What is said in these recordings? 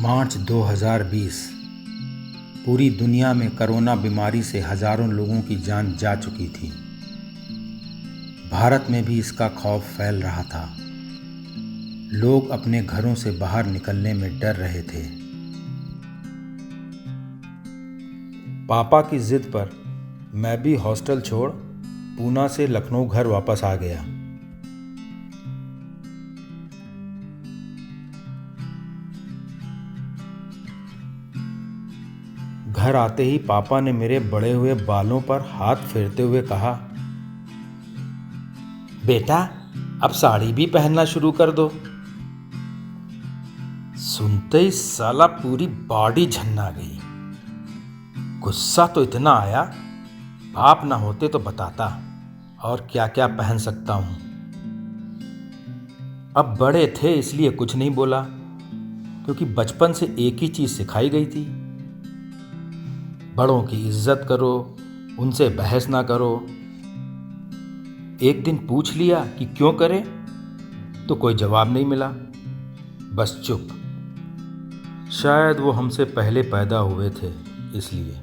मार्च 2020। पूरी दुनिया में कोरोना बीमारी से हजारों लोगों की जान जा चुकी थी। भारत में भी इसका खौफ फैल रहा था। लोग अपने घरों से बाहर निकलने में डर रहे थे। पापा की जिद पर मैं भी हॉस्टल छोड़ पूना से लखनऊ घर वापस आ गया। घर आते ही पापा ने मेरे बड़े हुए बालों पर हाथ फेरते हुए कहा, बेटा अब साड़ी भी पहनना शुरू कर दो। सुनते ही साला पूरी बॉडी झन्ना गई। गुस्सा तो इतना आया, बाप ना होते तो बताता और क्या क्या पहन सकता हूं। अब बड़े थे इसलिए कुछ नहीं बोला, क्योंकि बचपन से एक ही चीज सिखाई गई थी, बड़ों की इज्जत करो, उनसे बहस ना करो। एक दिन पूछ लिया कि क्यों करें, तो कोई जवाब नहीं मिला, बस चुप। शायद वो हमसे पहले पैदा हुए थे इसलिए।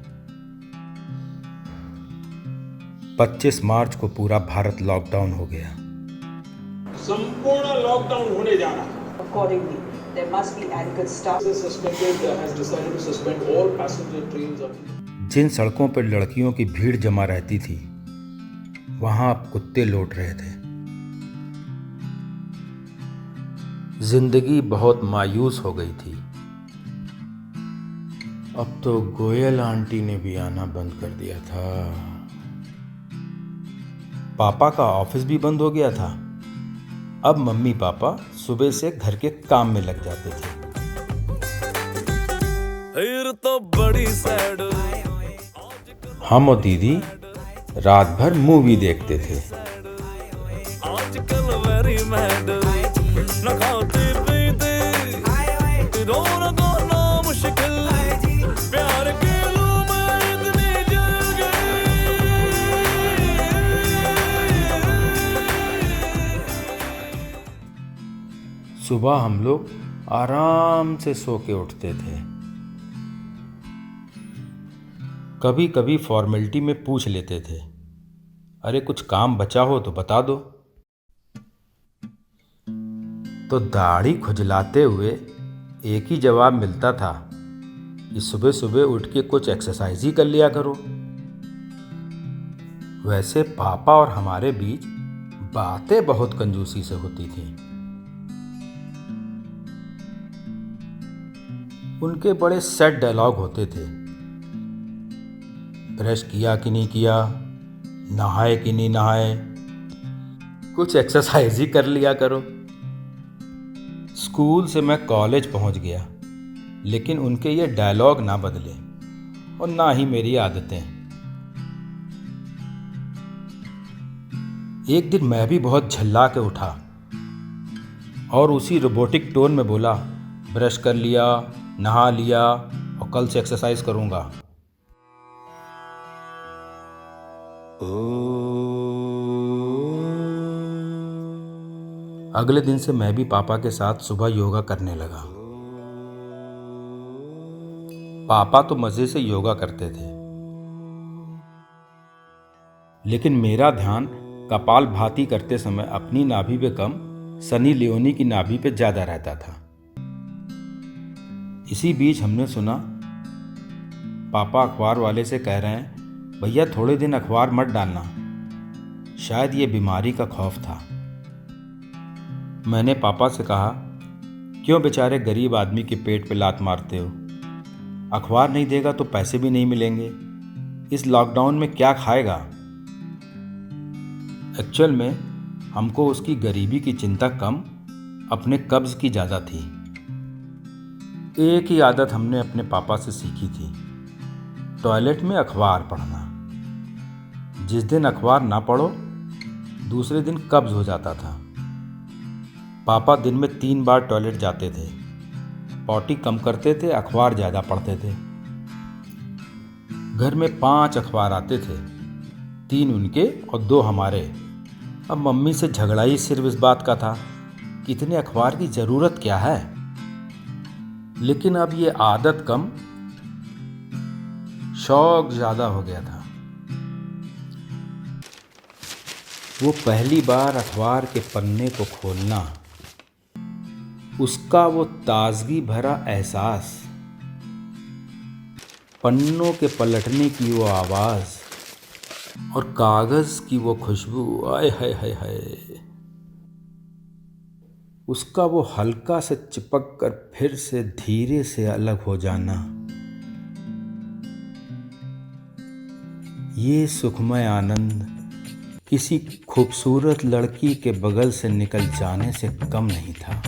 25 मार्च को पूरा भारत लॉकडाउन हो गया। संपूर्ण लॉकडाउन होने जा रहा है। Accordingly, there must be adequate staff. Has decided to suspend all passenger trains of जिन सड़कों पर लड़कियों की भीड़ जमा रहती थी, वहां अब कुत्ते लौट रहे थे। जिंदगी बहुत मायूस हो गई थी। अब तो गोयल आंटी ने भी आना बंद कर दिया था। पापा का ऑफिस भी बंद हो गया था। अब मम्मी पापा सुबह से घर के काम में लग जाते थे। तो बड़ी सैड। हम और दीदी रात भर मूवी देखते थे। आजकल वेरी मैड न खाते पीते रोना गाना मुश्किल प्यार के लूम इतने जल गए। सुबह हम लोग आराम से सो के उठते थे। कभी कभी फॉर्मेलिटी में पूछ लेते थे, अरे कुछ काम बचा हो तो बता दो। तो दाढ़ी खुजलाते हुए एक ही जवाब मिलता था कि सुबह सुबह उठ के कुछ एक्सरसाइज ही कर लिया करो। वैसे पापा और हमारे बीच बातें बहुत कंजूसी से होती थी। उनके बड़े सेट डायलॉग होते थे, ब्रश किया कि नहीं किया, नहाए कि नहीं नहाए, कुछ एक्सरसाइज ही कर लिया करो। स्कूल से मैं कॉलेज पहुंच गया, लेकिन उनके ये डायलॉग ना बदले और ना ही मेरी आदतें। एक दिन मैं भी बहुत झल्ला के उठा और उसी रोबोटिक टोन में बोला, ब्रश कर लिया, नहा लिया और कल से एक्सरसाइज करूंगा। अगले दिन से मैं भी पापा के साथ सुबह योगा करने लगा। पापा तो मजे से योगा करते थे, लेकिन मेरा ध्यान कपालभाति करते समय अपनी नाभि पे कम, सनी लियोनी की नाभि पे ज्यादा रहता था। इसी बीच हमने सुना पापा अखबार वाले से कह रहे हैं, भैया थोड़े दिन अखबार मत डालना। शायद ये बीमारी का खौफ था। मैंने पापा से कहा, क्यों बेचारे गरीब आदमी के पेट पे लात मारते हो? अखबार नहीं देगा तो पैसे भी नहीं मिलेंगे। इस लॉकडाउन में क्या खाएगा? एक्चुअल में हमको उसकी गरीबी की चिंता कम, अपने कब्ज की ज़्यादा थी। एक ही आदत हमने अपने पापा से सीखी थी, टॉयलेट में अखबार पढ़ना। जिस दिन अखबार ना पढ़ो, दूसरे दिन कब्ज हो जाता था। पापा दिन में 3 बार टॉयलेट जाते थे, पॉटी कम करते थे, अखबार ज़्यादा पढ़ते थे। घर में 5 अखबार आते थे, 3 उनके और 2 हमारे। अब मम्मी से झगड़ा ही सिर्फ इस बात का था कि इतने अखबार की ज़रूरत क्या है। लेकिन अब ये आदत कम, शौक ज़्यादा हो गया था। वो पहली बार अखबार के पन्ने को खोलना, उसका वो ताजगी भरा एहसास, पन्नों के पलटने की वो आवाज़ और कागज़ की वो खुशबू, आय हाय हाय हाय। उसका वो हल्का से चिपक कर फिर से धीरे से अलग हो जाना, ये सुखमय आनंद किसी खूबसूरत लड़की के बगल से निकल जाने से कम नहीं था।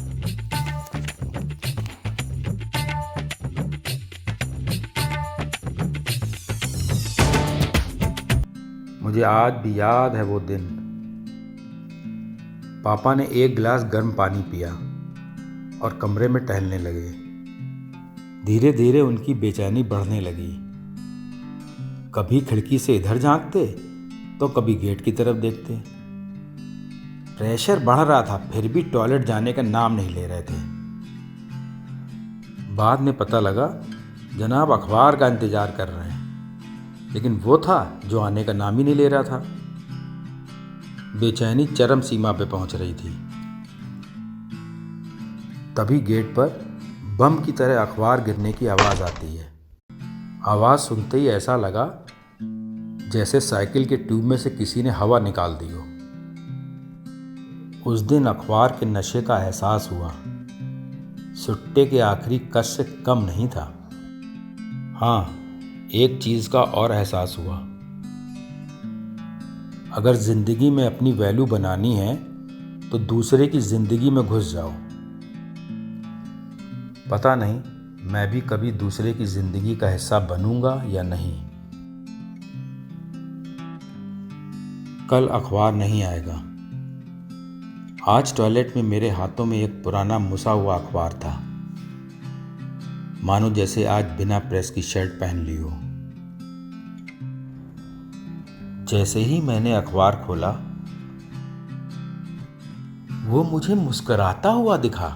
मुझे आज भी याद है वो दिन। पापा ने एक गिलास गर्म पानी पिया और कमरे में टहलने लगे। धीरे धीरे उनकी बेचैनी बढ़ने लगी। कभी खिड़की से इधर झांकते तो कभी गेट की तरफ देखते। प्रेशर बढ़ रहा था, फिर भी टॉयलेट जाने का नाम नहीं ले रहे थे। बाद में पता लगा जनाब अखबार का इंतजार कर रहे हैं, लेकिन वो था जो आने का नाम ही नहीं ले रहा था। बेचैनी चरम सीमा पे पहुंच रही थी। तभी गेट पर बम की तरह अखबार गिरने की आवाज़ आती है। आवाज़ सुनते ही ऐसा लगा जैसे साइकिल के ट्यूब में से किसी ने हवा निकाल दी हो। उस दिन अखबार के नशे का एहसास हुआ। सुट्टे के आखिरी कश से कम नहीं था। हाँ, एक चीज़ का और एहसास हुआ। अगर ज़िंदगी में अपनी वैल्यू बनानी है तो दूसरे की ज़िंदगी में घुस जाओ। पता नहीं मैं भी कभी दूसरे की ज़िंदगी का हिस्सा बनूंगा या नहीं। कल अखबार नहीं आएगा। आज टॉयलेट में मेरे हाथों में एक पुराना मुसा हुआ अखबार था, मानो जैसे आज बिना प्रेस की शर्ट पहन ली हो। जैसे ही मैंने अखबार खोला, वो मुझे मुस्कुराता हुआ दिखा।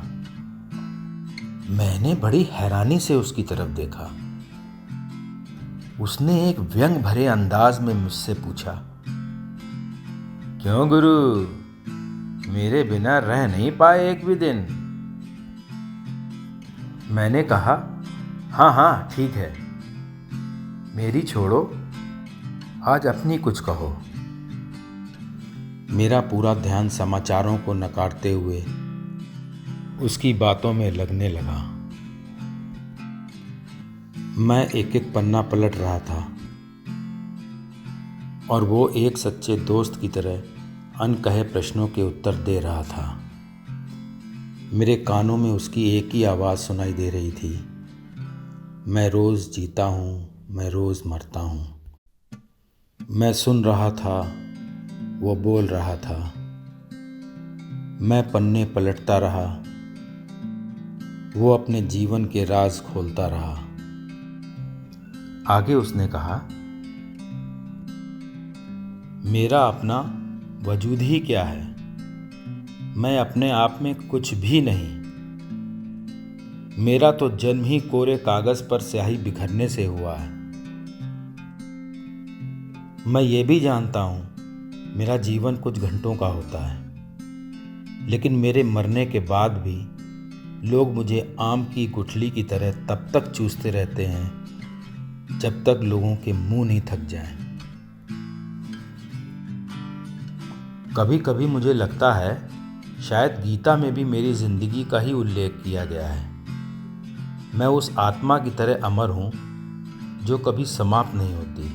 मैंने बड़ी हैरानी से उसकी तरफ देखा। उसने एक व्यंग भरे अंदाज में मुझसे पूछा, क्यों गुरु, मेरे बिना रह नहीं पाए एक भी दिन? मैंने कहा, हाँ हाँ ठीक है, मेरी छोड़ो, आज अपनी कुछ कहो। मेरा पूरा ध्यान समाचारों को नकारते हुए उसकी बातों में लगने लगा। मैं एक एक पन्ना पलट रहा था और वो एक सच्चे दोस्त की तरह अनकहे प्रश्नों के उत्तर दे रहा था। मेरे कानों में उसकी एक ही आवाज़ सुनाई दे रही थी, मैं रोज़ जीता हूँ, मैं रोज़ मरता हूँ। मैं सुन रहा था, वो बोल रहा था। मैं पन्ने पलटता रहा, वो अपने जीवन के राज खोलता रहा। आगे उसने कहा, मेरा अपना वजूद ही क्या है? मैं अपने आप में कुछ भी नहीं। मेरा तो जन्म ही कोरे कागज़ पर स्याही बिखरने से हुआ है। मैं ये भी जानता हूँ मेरा जीवन कुछ घंटों का होता है, लेकिन मेरे मरने के बाद भी लोग मुझे आम की गुठली की तरह तब तक चूसते रहते हैं जब तक लोगों के मुंह नहीं थक जाएं। कभी कभी मुझे लगता है शायद गीता में भी मेरी ज़िंदगी का ही उल्लेख किया गया है। मैं उस आत्मा की तरह अमर हूँ जो कभी समाप्त नहीं होती,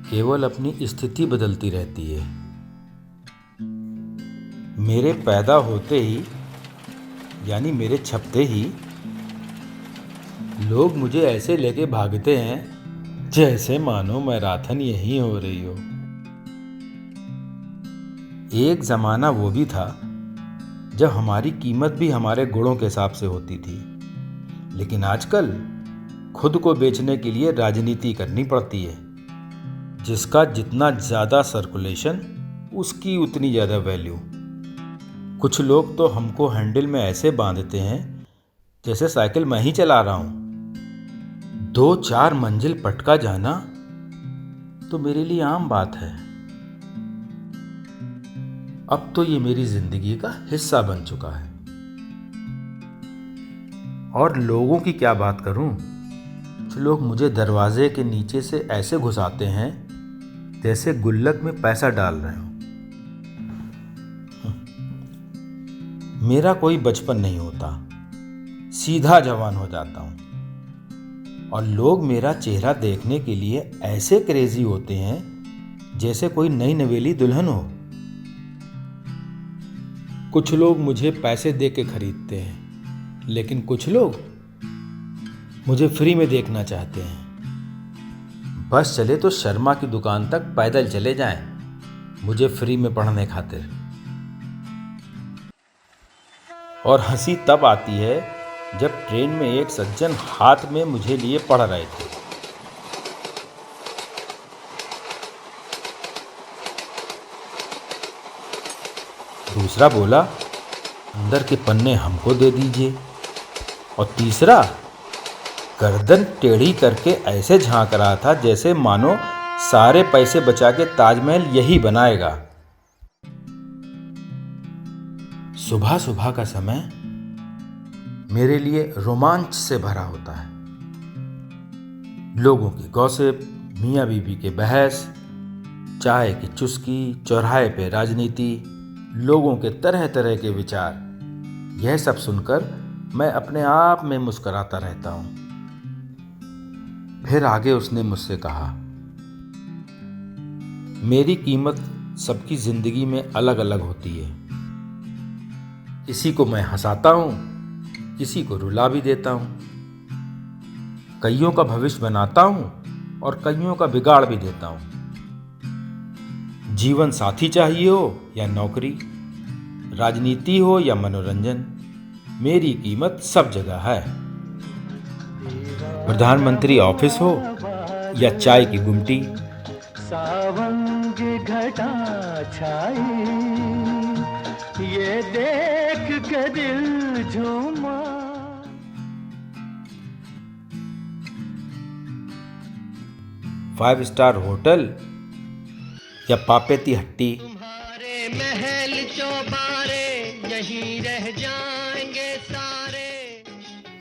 केवल अपनी स्थिति बदलती रहती है। मेरे पैदा होते ही यानी मेरे छपते ही लोग मुझे ऐसे लेके भागते हैं जैसे मानो मैराथन यहीं हो रही हो। एक ज़माना वो भी था जब हमारी कीमत भी हमारे गुणों के हिसाब से होती थी, लेकिन आजकल खुद को बेचने के लिए राजनीति करनी पड़ती है। जिसका जितना ज़्यादा सर्कुलेशन उसकी उतनी ज़्यादा वैल्यू। कुछ लोग तो हमको हैंडल में ऐसे बांधते हैं जैसे साइकिल मैं ही चला रहा हूं। 2-4 मंजिल पटका जाना तो मेरे लिए आम बात है। अब तो ये मेरी जिंदगी का हिस्सा बन चुका है। और लोगों की क्या बात करूं? कुछ लोग मुझे दरवाजे के नीचे से ऐसे घुसाते हैं जैसे गुल्लक में पैसा डाल रहे हो। मेरा कोई बचपन नहीं होता, सीधा जवान हो जाता हूं। और लोग मेरा चेहरा देखने के लिए ऐसे क्रेजी होते हैं जैसे कोई नई नवेली दुल्हन हो। कुछ लोग मुझे पैसे दे के खरीदते हैं, लेकिन कुछ लोग मुझे फ्री में देखना चाहते हैं। बस चले तो शर्मा की दुकान तक पैदल चले जाएं, मुझे फ्री में पढ़ने खातिर। और हंसी तब आती है जब ट्रेन में एक सज्जन हाथ में मुझे लिए पढ़ रहे थे। दूसरा बोला, अंदर के पन्ने हमको दे दीजिए। और तीसरा गर्दन टेढ़ी करके ऐसे झांक रहा था जैसे मानो सारे पैसे बचा के ताजमहल यही बनाएगा। सुबह सुबह का समय मेरे लिए रोमांच से भरा होता है। लोगों की गॉसिप, मियाँ बीवी के बहस, चाय की चुस्की, चौराहे पे राजनीति, लोगों के तरह तरह के विचार, यह सब सुनकर मैं अपने आप में मुस्कुराता रहता हूं। फिर आगे उसने मुझसे कहा, मेरी कीमत सबकी जिंदगी में अलग अलग होती है। किसी को मैं हंसाता हूं, किसी को रुला भी देता हूं। कईयों का भविष्य बनाता हूं और कईयों का बिगाड़ भी देता हूं। जीवन साथी चाहिए हो या नौकरी, राजनीति हो या मनोरंजन, मेरी कीमत सब जगह है। प्रधानमंत्री ऑफिस हो या चाय की गुमटी। सावंग घटा छाई, ये देख के दिल झूमा। 5 स्टार होटल या पापेती हट्टी। तुम्हारे महल चौबारे यहीं रह जाएंगे सारे।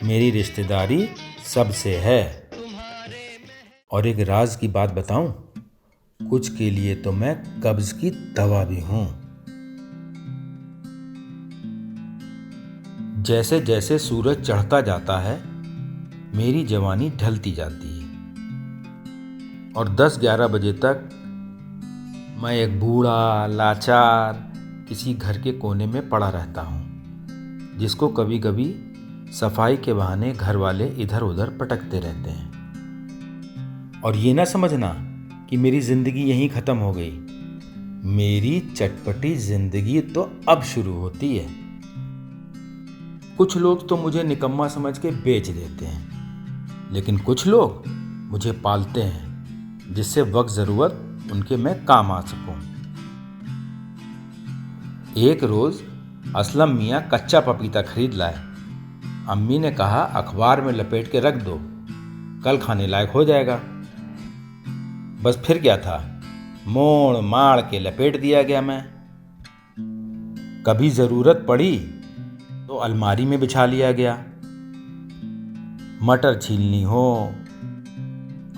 मेरी रिश्तेदारी सबसे है। और एक राज की बात बताऊं, कुछ के लिए तो मैं कब्ज की दवा भी हूं। जैसे जैसे सूरज चढ़ता जाता है मेरी जवानी ढलती जाती है। और 10-11 बजे तक मैं एक बूढ़ा लाचार किसी घर के कोने में पड़ा रहता हूँ, जिसको कभी कभी सफाई के बहाने घर वाले इधर उधर पटकते रहते हैं। और ये ना समझना कि मेरी ज़िंदगी यहीं ख़त्म हो गई। मेरी चटपटी ज़िंदगी तो अब शुरू होती है। कुछ लोग तो मुझे निकम्मा समझ के बेच देते हैं, लेकिन कुछ लोग मुझे पालते हैं जिससे वक्त ज़रूरत उनके मैं काम आ सकूं। एक रोज़ असलम मियाँ कच्चा पपीता खरीद लाए। अम्मी ने कहा अखबार में लपेट के रख दो, कल खाने लायक हो जाएगा। बस फिर क्या था, मोड़ माड़ के लपेट दिया गया। मैं कभी ज़रूरत पड़ी तो अलमारी में बिछा लिया गया। मटर छीलनी हो,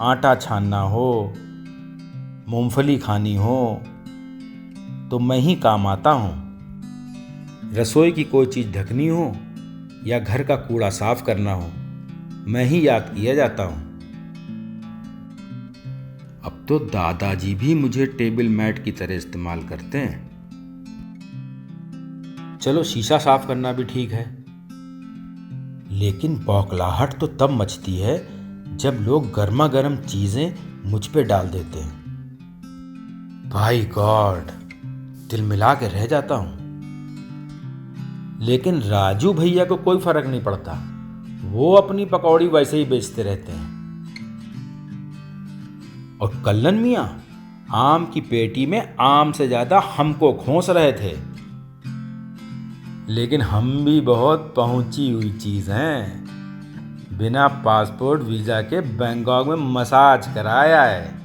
आटा छानना हो, मूंगफली खानी हो तो मैं ही काम आता हूँ। रसोई की कोई चीज़ ढकनी हो या घर का कूड़ा साफ करना हो, मैं ही याद किया जाता हूँ। अब तो दादाजी भी मुझे टेबल मैट की तरह इस्तेमाल करते हैं। चलो शीशा साफ करना भी ठीक है, लेकिन बौखलाहट तो तब मचती है जब लोग गर्मा गर्म चीज़ें मुझ पे डाल देते हैं। भाई गॉड, दिल मिला के रह जाता हूँ। लेकिन राजू भैया को कोई फर्क नहीं पड़ता, वो अपनी पकौड़ी वैसे ही बेचते रहते हैं। और कल्लन मियाँ आम की पेटी में आम से ज्यादा हमको खोस रहे थे। लेकिन हम भी बहुत पहुंची हुई चीज़ हैं। बिना पासपोर्ट वीज़ा के बैंकॉक में मसाज कराया है।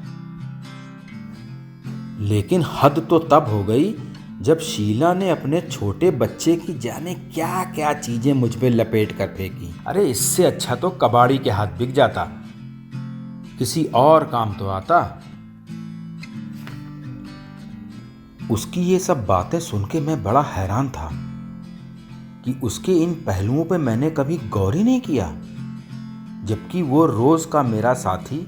लेकिन हद तो तब हो गई जब शीला ने अपने छोटे बच्चे की जाने क्या क्या चीज़ें मुझ पे लपेट कर फेंकी। अरे इससे अच्छा तो कबाड़ी के हाथ बिक जाता, किसी और काम तो आता। उसकी ये सब बातें सुन के मैं बड़ा हैरान था कि उसके इन पहलुओं पे मैंने कभी गौर ही नहीं किया, जबकि वो रोज का मेरा साथी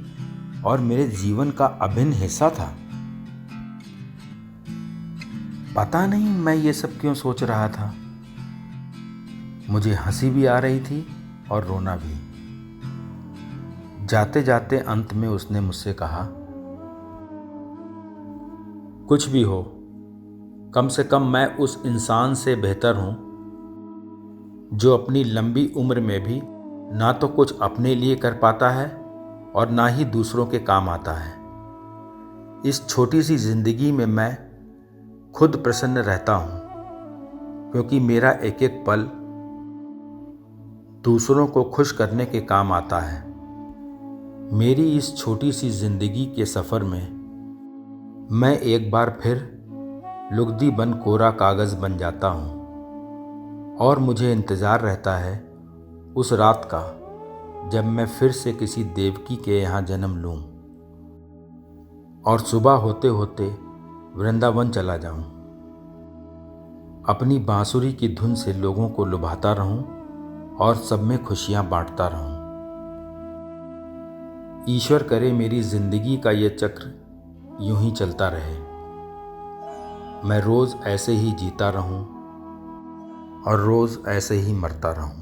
और मेरे जीवन का अभिन्न हिस्सा था। पता नहीं मैं ये सब क्यों सोच रहा था। मुझे हंसी भी आ रही थी और रोना भी। जाते जाते अंत में उसने मुझसे कहा, कुछ भी हो, कम से कम मैं उस इंसान से बेहतर हूं जो अपनी लंबी उम्र में भी ना तो कुछ अपने लिए कर पाता है और ना ही दूसरों के काम आता है। इस छोटी सी जिंदगी में मैं खुद प्रसन्न रहता हूं, क्योंकि मेरा एक एक पल दूसरों को खुश करने के काम आता है। मेरी इस छोटी सी जिंदगी के सफ़र में मैं एक बार फिर लुगदी बन कोरा कागज़ बन जाता हूँ और मुझे इंतज़ार रहता है उस रात का जब मैं फिर से किसी देवकी के यहाँ जन्म लूँ और सुबह होते होते वृंदावन चला जाऊँ, अपनी बांसुरी की धुन से लोगों को लुभाता रहूं और सब में खुशियां बांटता रहूं। ईश्वर करे मेरी जिंदगी का ये चक्र यूं ही चलता रहे, मैं रोज़ ऐसे ही जीता रहूं और रोज़ ऐसे ही मरता रहूं।